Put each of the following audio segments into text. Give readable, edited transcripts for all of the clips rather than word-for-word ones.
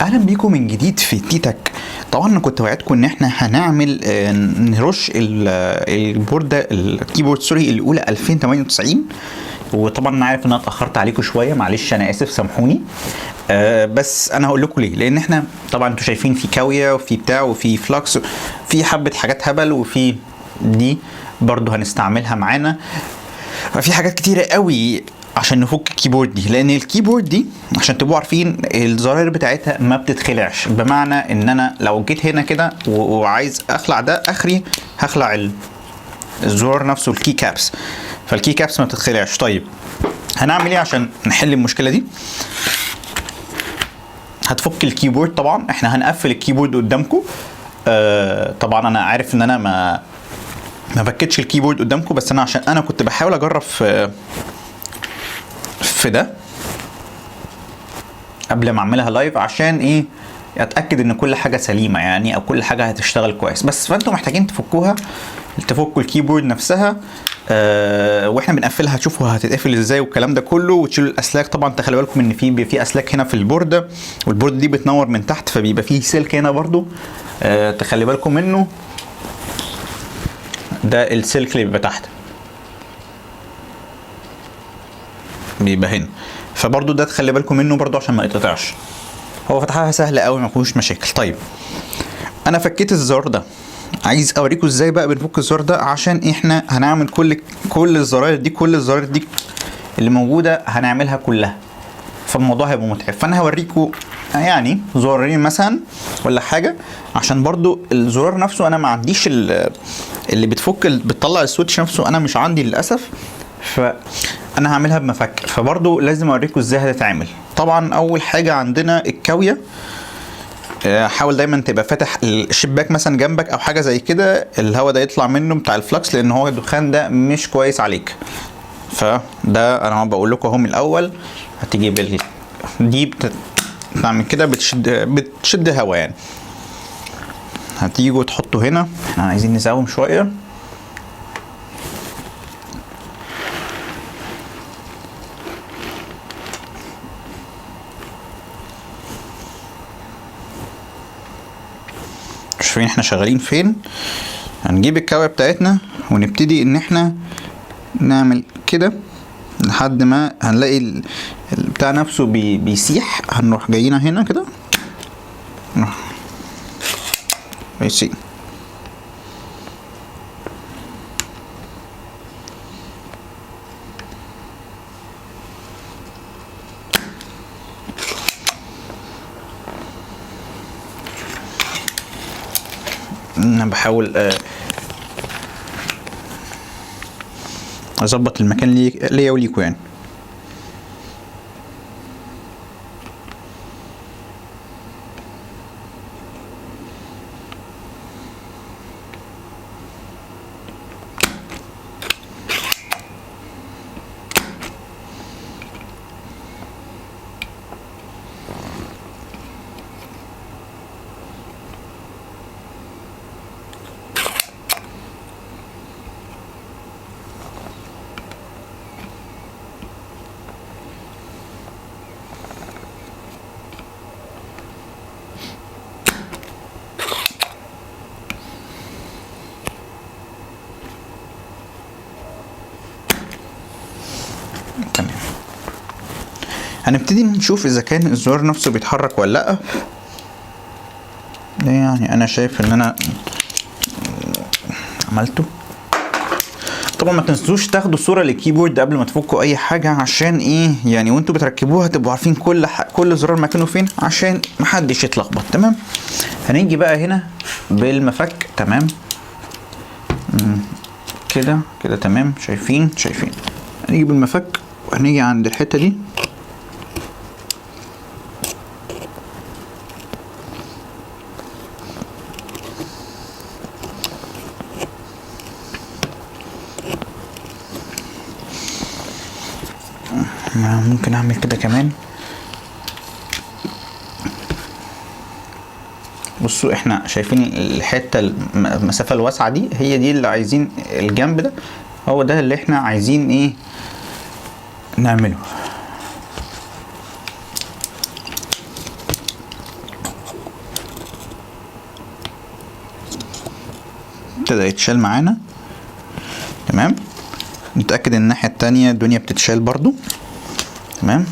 اهلا بيكم من جديد في تيتك. طبعا انا كنت وعدتكم ان احنا هنعمل نرش البورده الكيبورد الاولى 2098. وطبعا انا عارف ان انا اتاخرت عليكم شويه، معلش انا اسف سامحوني. بس انا هقول لكم ليه. لان احنا طبعا انتوا شايفين في كاويه وفي بتاع وفي فلكس، في حبه حاجات هبل، وفي دي برضو هنستعملها معانا. ففي حاجات كتيره قوي عشان نفك الكيبورد دي، لان الكيبورد دي عشان تبقوا عارفين الزراير بتاعتها ما بتتخلعش. بمعنى ان انا لو جيت هنا كده وعايز اخلع ده، اخري هخلع الزرار نفسه، الكي كابس. فالكي كابس ما بتتخلعش. طيب هنعمل ايه عشان نحل المشكله دي؟ هتفك الكيبورد. طبعا احنا هنقفل الكيبورد قدامكم. طبعا انا عارف ان انا ما فكتش الكيبورد قدامكم، بس انا عشان انا كنت بحاول اجرب في ده قبل ما اعملها لايف، عشان ايه؟ اتاكد ان كل حاجه سليمه يعني، او كل حاجه هتشتغل كويس. بس فانتم محتاجين تفكوها، تفكوا الكيبورد نفسها. واحنا بنقفلها هتشوفوا هتتقفل ازاي والكلام ده كله، وتشيلوا الاسلاك. طبعا تخلي بالكم ان في اسلاك هنا في البورده، والبورده دي بتنور من تحت، فبيبقى فيه سلك هنا برضو. تخلي بالكم منه، ده السلك اللي بيبقى تحت بيبقى هنا، فبرضو ده تخلي بالكم منه برضو عشان ما يتقطعش. هو فتحها سهله قوي، ما فيهوش مشاكل. طيب انا فكيت الزرار ده، عايز اوريكم ازاي بقى بنفك الزرار ده، عشان احنا هنعمل كل الزراير دي، كل الزراير دي اللي موجوده هنعملها كلها، فالموضوع هيبقى متعب. فانا هوريكم يعني زرارين مثلا ولا حاجه، عشان برضو الزرار نفسه انا ما عنديش اللي بتطلع السويتش نفسه، انا مش عندي للاسف، فانا هعملها بمفك. فبرضو لازم اوريكم ازاي هتتعمل. طبعا اول حاجه عندنا الكاويه. حاول دايما تبقى فاتح الشباك مثلا جنبك او حاجه زي كده، الهواء ده يطلع منه بتاع الفلكس، لان هو الدخان ده مش كويس عليك. فده انا بقول لكم اهو من الاول. هتيجي دي بتعمل كده، بتشد هواء يعني. هتيجوا تحطوا هنا، احنا عايزين نزوم شويه. شايفين احنا شغالين فين؟ هنجيب الكاوية بتاعتنا ونبتدي ان احنا نعمل كده لحد ما هنلاقي البتاع نفسه بيسيح. هنروح جايين هنا كده بيسيح. انا بحاول اظبط المكان ليا وليكوا يعني. تمام، هنبتدي نشوف اذا كان الزرار نفسه بيتحرك ولا لا. ده يعني انا شايف ان انا عملته. طبعا ما تنسوش تاخدوا صوره للكيبورد قبل ما تفكوا اي حاجه، عشان ايه يعني وانتوا بتركبوها تبقوا عارفين كل زرار مكانه فين، عشان محدش يتلخبط. تمام، هنيجي بقى هنا بالمفك. تمام كده كده تمام. شايفين هنيجي بالمفك وهنيجي عند الحته دي، ممكن اعمل كده كمان. بصوا احنا شايفين الحته المسافه الواسعه دي، هي دي اللي عايزين. الجنب ده هو ده اللي احنا عايزين ايه نعمله. ابتدى يتشال معانا. تمام، نتأكد ان الناحية التانية الدنيا بتتشال برضو. تمام،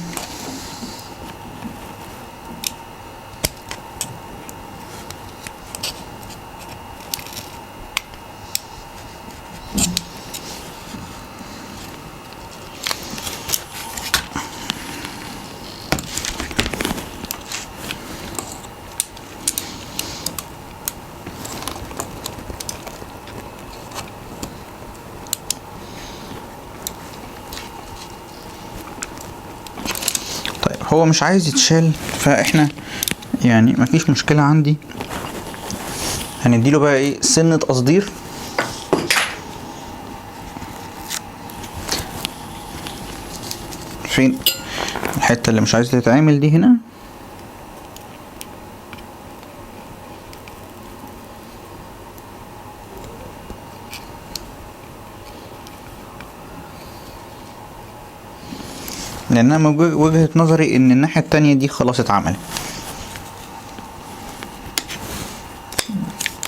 هو مش عايز يتشال، فاحنا يعني مفيش مشكلة عندي. هنديله بقى ايه سنة تصدير. فين الحتة اللي مش عايزة تتعمل دي؟ هنا. لان انا وجهة نظري ان الناحية التانية دي خلاص اتعملت.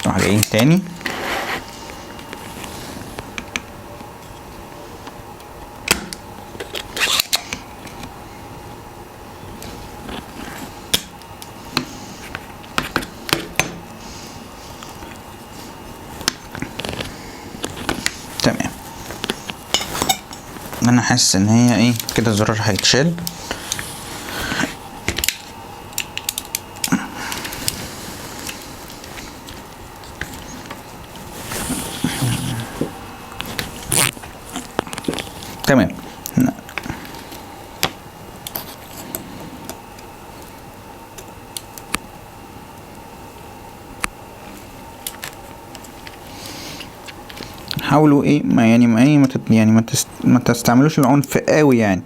نروح جايين تاني. تمام، انا حاسس ان هي ايه كده الزرار هيتشال. تمام، حاولوا ايه ما يعني ما ايه ما تستعملوش العنف قوي يعني.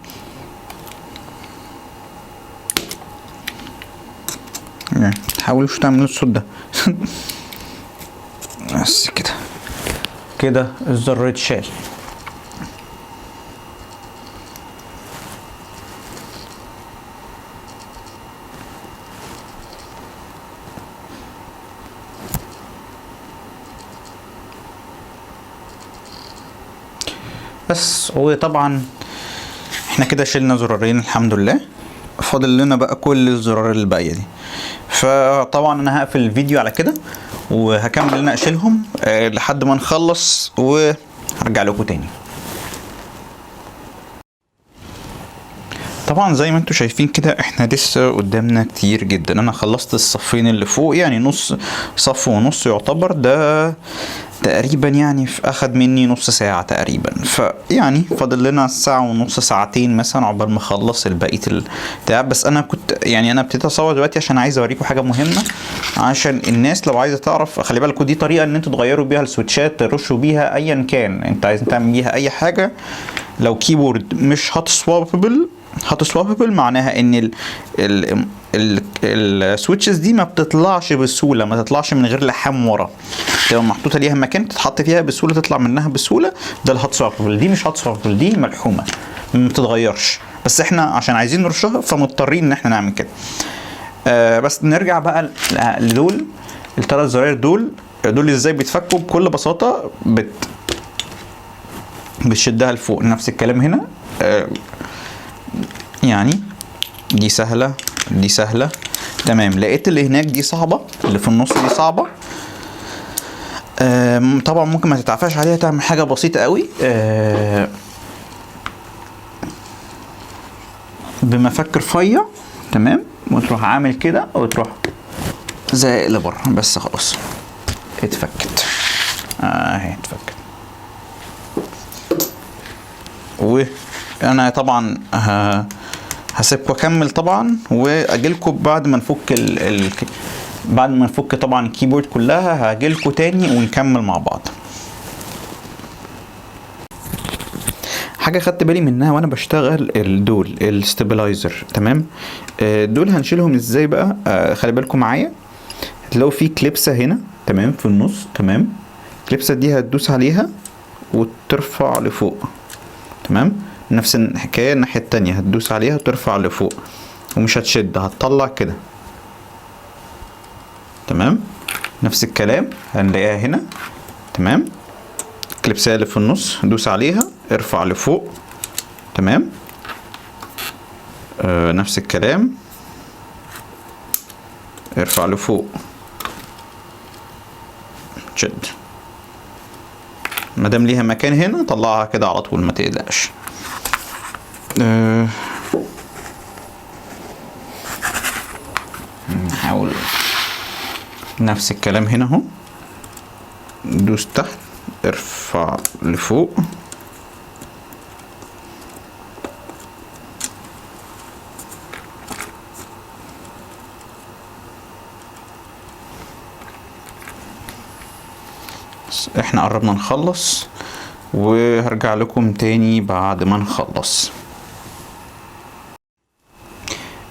تحاولوش تعملوا الصوت ده. بس كده الزر اتشال. بس وطبعا احنا كده شلنا زرارين الحمد لله. فاضل لنا بقى كل الزرار الباقيه دي. فطبعا انا هقفل الفيديو على كده وهكمل انا اشيلهم لحد ما نخلص وهرجع لكم تاني. طبعا زي ما انتم شايفين كده احنا لسه قدامنا كتير جدا. انا خلصت الصفين اللي فوق، يعني نص صف ونص يعتبر. ده تقريبا يعني اخد مني نص ساعة تقريبا. فيعني فاضل لنا ساعة ونص ساعتين مثلا عقبال ما اخلص البقية البتاع. بس انا كنت يعني انا ابتديت اصور دلوقتي عشان عايز اوريكم حاجة مهمة، عشان الناس لو عايزة تعرف. خلي بالكم دي طريقة ان انتوا تغيروا بيها السويتشات، ترشوا بيها ايا كان انت عايز تعمل بيها اي حاجة. لو كيبورد مش هات سواببل معناها ان السويتشز دي ما بتطلعش بسهوله، ما تطلعش من غير لحام ورا، تبقى محطوطه ليها مكان تتحط فيها بسهوله، تطلع منها بسهوله. ده الهات سواببل. دي مش هات سواببل، دي ملحومه ما بتتغيرش. بس احنا عشان عايزين نرشها فمضطرين ان احنا نعمل كده. بس نرجع بقى لدول الثلاث زراير. دول ازاي بيتفكوا؟ بكل بساطه بتشدها لفوق. نفس الكلام هنا. يعني دي سهلة، دي سهلة. تمام. لقيت اللي هناك دي صعبة، اللي في النص دي صعبة. طبعا ممكن ما تتعفاش عليها، تعمل حاجة بسيطة قوي. بمفك رفيع. تمام، وتروح عامل كده وتروح زائق لبره. بس خلاص اتفكت. اهي اتفكت. وانا طبعا هسيبكم اكمل طبعا، واجيلكم بعد ما نفك بعد ما نفك طبعا الكيبورد كلها هاجيلكم تاني ونكمل مع بعض. حاجه خدت بالي منها وانا بشتغل دول الستابلايزر. تمام. دول هنشيلهم ازاي بقى؟ خلي بالكم معايا. هتلاقوا في كليبسه هنا تمام في النص. تمام. الكليبسه دي هتدوس عليها وترفع لفوق. تمام. نفس الحكايه الناحيه التانية، هتدوس عليها وترفع لفوق ومش هتشد، هتطلع كده. تمام. نفس الكلام هنلاقيها هنا. تمام. الكليبسية اللي في النص دوس عليها، ارفع لفوق، تمام. نفس الكلام، ارفع لفوق، شد. مادام ليها مكان هنا طلعها كده على طول، ما تقلقش. نحاول نفس الكلام هنا اهو، دوس تحت، ارفع لفوق، احنا قربنا نخلص وهرجع لكم تاني بعد ما نخلص.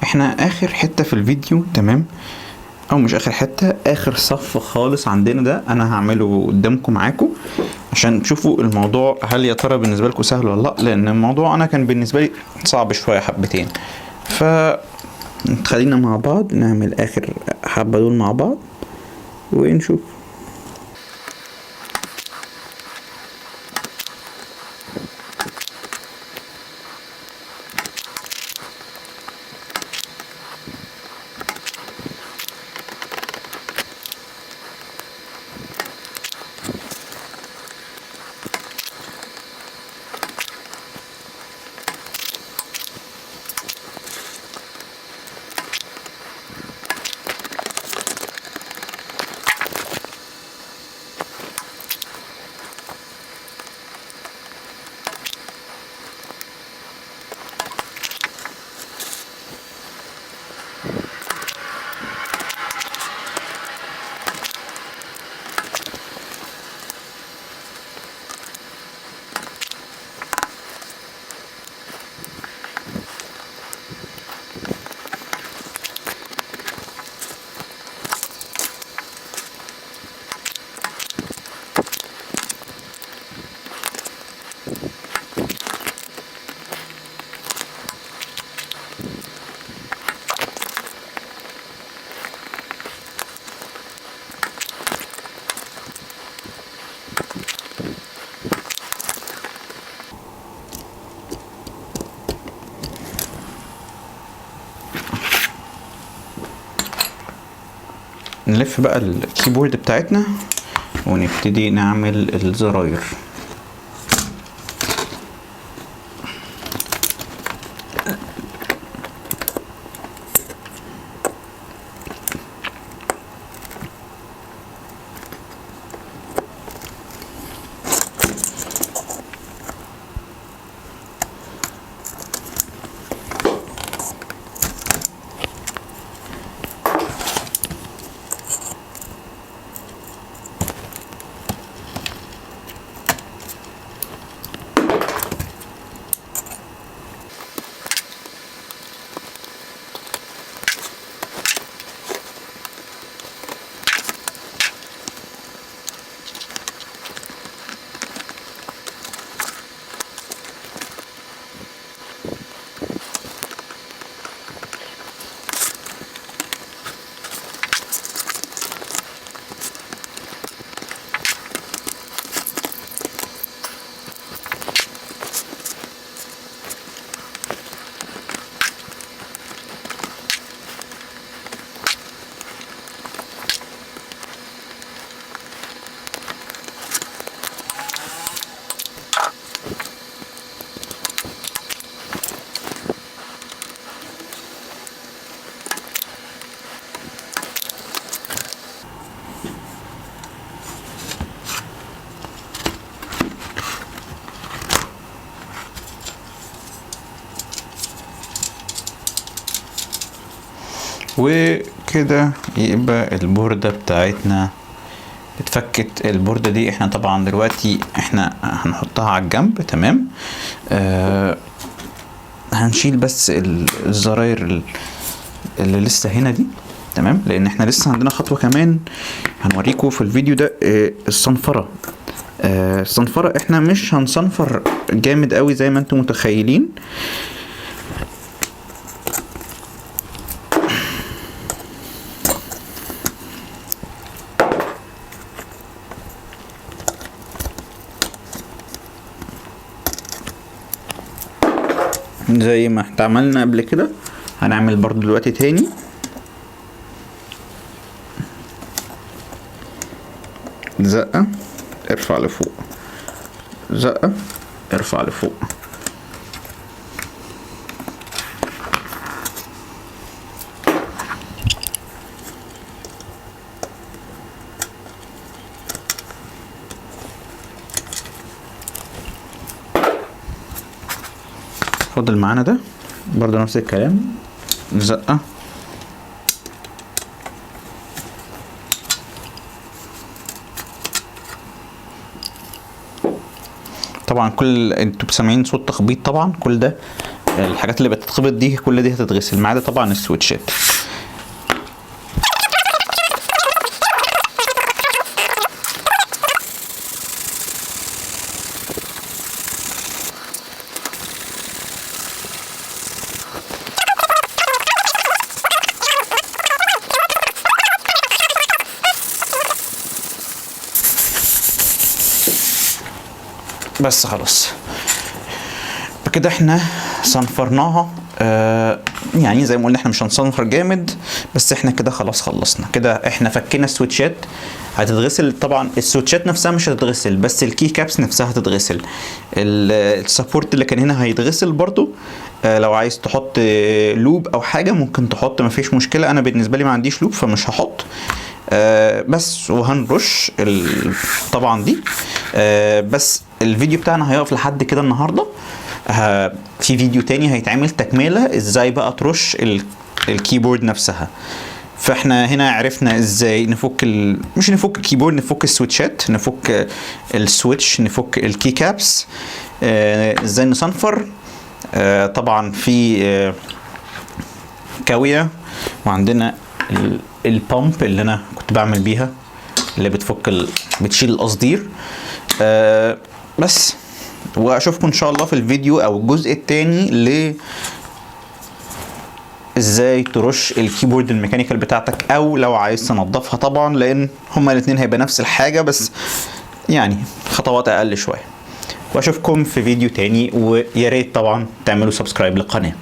احنا اخر حتة في الفيديو، تمام، او مش اخر حتة، اخر صف خالص عندنا ده انا هعمله قدامكم معاكم عشان تشوفوا الموضوع هل يا ترى بالنسبة لكم سهل ولا لا، لان الموضوع انا كان بالنسبة لي صعب شوية حبتين. خلينا مع بعض نعمل اخر حبة دول مع بعض ونشوف. نلف بقى الكيبورد بتاعتنا ونبتدي نعمل الزراير. وكده يبقى البوردة بتاعتنا اتفكت. البوردة دي احنا طبعا دلوقتي احنا هنحطها على الجنب، تمام. هنشيل بس الزراير اللي لسه هنا دي، تمام، لان احنا لسه عندنا خطوة كمان هنوريكم في الفيديو ده. الصنفرة. الصنفرة احنا مش هنصنفر جامد قوي زي ما انتم متخيلين. زي ما احنا عملنا قبل كده هنعمل برضو دلوقتي تاني. زقة ارفع لفوق، زقة ارفع لفوق. فاضل معانا ده برضه نفس الكلام، زقة طبعا. كل انتوا سامعين صوت تخبيط طبعا، كل ده الحاجات اللي بتتخبط دي كل دي هتتغسل، ما عدا طبعا السويتشات. بس خلاص بكده احنا صنفرناها. يعني زي ما قلنا احنا مش هنصنفر جامد، بس احنا كده خلاص خلصنا. كده احنا فكينا السويتشات، هتتغسل طبعا. السويتشات نفسها مش هتتغسل، بس الكي كابس نفسها هتتغسل. السبورت اللي كان هنا هيتغسل برضو. لو عايز تحط لوب او حاجه ممكن تحط، مفيش مشكله. انا بالنسبه لي ما عنديش لوب فمش هحط. بس وهنرش طبعا دي. بس الفيديو بتاعنا هيقف لحد كده النهارده. في فيديو تاني هيتعمل تكمله ازاي بقى ترش الكيبورد نفسها. فاحنا هنا عرفنا ازاي نفك مش نفك الكيبورد، نفك السويتشات، نفك السويتش، نفك الكي كابس، ازاي نصنفر. طبعا في كاوية، وعندنا البامب اللي انا كنت بعمل بيها اللي بتشيل القصدير. بس واشوفكم ان شاء الله في الفيديو او الجزء الثاني ازاي ترش الكيبورد الميكانيكال بتاعتك، او لو عايز تنضفها طبعا، لان هما الاثنين هيبقى نفس الحاجه بس يعني خطوات اقل شويه. واشوفكم في فيديو تاني، ويا ريت طبعا تعملوا سبسكرايب للقناه.